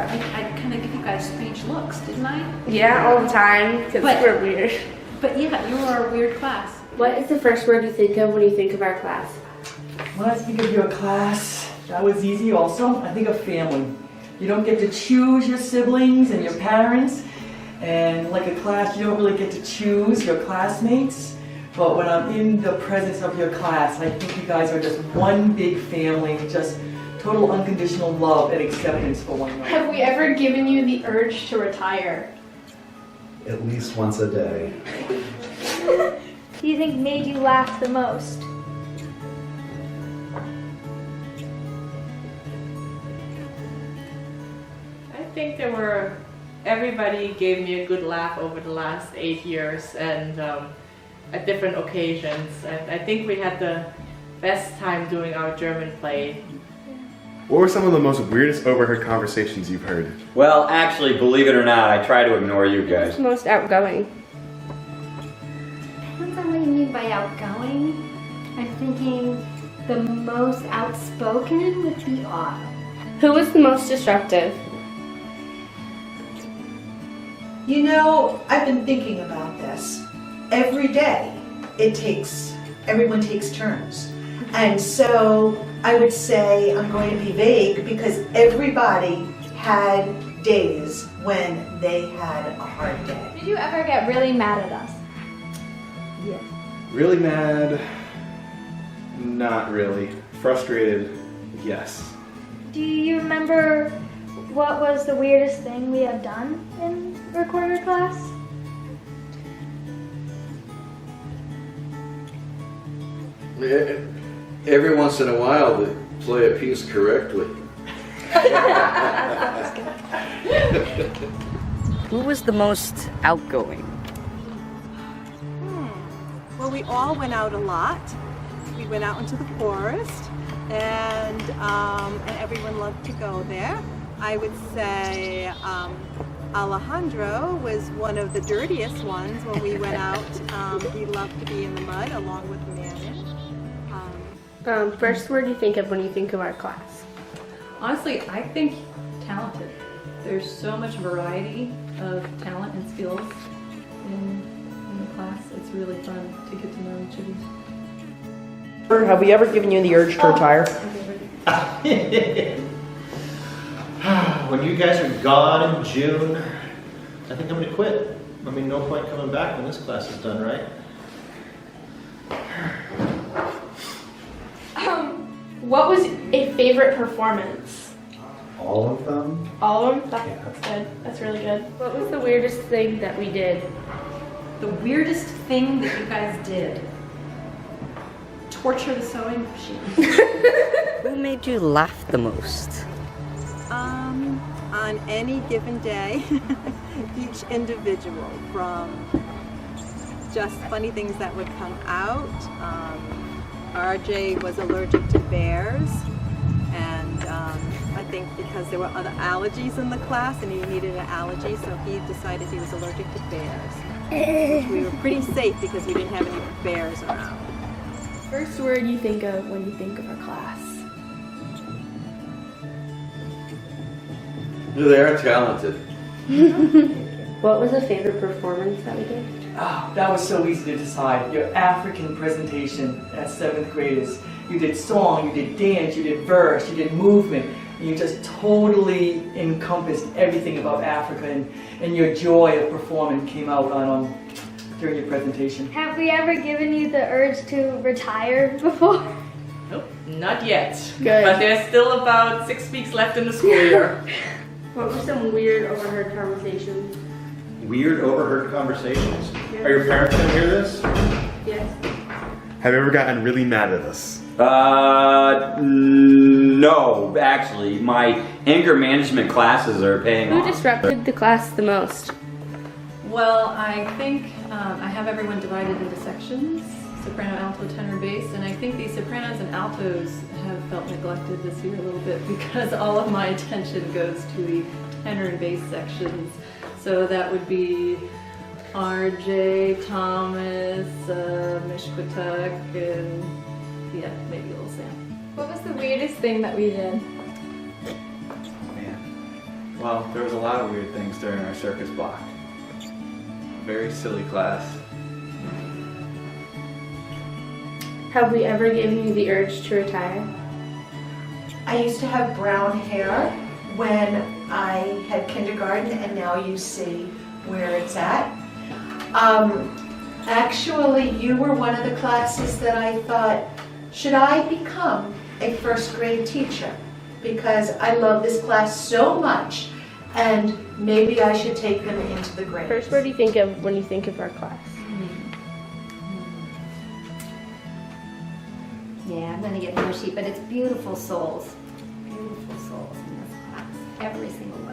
I kind of give you guys strange looks, didn't I? Yeah, all the time, because we're weird. But yeah, you were a weird class. What is the first word you think of when you think of our class? When I think of your class, that was easy also. I think of family. You don't get to choose your siblings and your parents. And like a class, you don't really get to choose your classmates. But when I'm in the presence of your class, I think you guys are just one big family, just total unconditional love and acceptance for one another. Have we ever given you the urge to retire? At least once a day. Do you think made you laugh the most? I think everybody gave me a good laugh over the last 8 years and at different occasions. And I think we had the best time doing our German play. What were some of the most weirdest overheard conversations you've heard? Well, actually, believe it or not, I try to ignore you guys. Who's most outgoing? Depends on what you mean by outgoing. I'm thinking the most outspoken would be Otto. Who was the most disruptive? You know, I've been thinking about this. Every day, everyone takes turns. And so I would say I'm going to be vague because everybody had days when they had a hard day. Did you ever get really mad at us? Yes. Really mad? Not really. Frustrated? Yes. Do you remember what was the weirdest thing we have done in recorder class? Every once in a while, to play a piece correctly. Who was the most outgoing? Well, we all went out a lot. We went out into the forest, and everyone loved to go there. I would say Alejandro was one of the dirtiest ones when we went out. He loved to be in the mud along with Manny. First word you think of when you think of our class? Honestly, I think talented. There's so much variety of talent and skills in the class. It's really fun to get to know each of you. Have we ever given you the urge to retire? When you guys are gone in June, I think I'm going to quit. I mean, no point coming back when this class is done, right? What was a favorite performance? All of them? All of them? That's good. That's really good. What was the weirdest thing that we did? The weirdest thing that you guys did? Torture the sewing machine. Who made you laugh the most? On any given day, each individual, from just funny things that would come out. RJ was allergic to bears, and I think because there were other allergies in the class and he needed an allergy, so he decided he was allergic to bears. We were pretty safe because we didn't have any bears around. First word you think of when you think of our class? They are talented. What was a favorite performance that we did? Oh, that was so easy to decide. Your African presentation as 7th graders. You did song, you did dance, you did verse, you did movement, and you just totally encompassed everything about Africa, and your joy of performing came out during your presentation. Have we ever given you the urge to retire before? Nope, not yet. Good. But there's still about 6 weeks left in the school year. What were some weird overheard conversations? Weird overheard conversations. Are your parents going to hear this? Yes. Have you ever gotten really mad at us? No, actually, my anger management classes are paying Who off. disrupted the class the most? Well, I think I have everyone divided into sections, soprano, alto, tenor, bass, and I think the sopranos and altos have felt neglected this year a little bit because all of my attention goes to the tenor and bass sections. So that would be RJ, Thomas, Mishpatuk, and yeah, maybe Little Sam. What was the weirdest thing that we did? Well, there was a lot of weird things during our circus block. Very silly class. Have we ever given you the urge to retire? I used to have brown hair when I had kindergarten, and now you see where it's at. Actually, you were one of the classes that I thought, should I become a first grade teacher? Because I love this class so much, and maybe I should take them into the grades. First, what do you think of when you think of our class? Yeah, I'm gonna get mushy, but it's beautiful souls. Beautiful souls in this class. Every single one.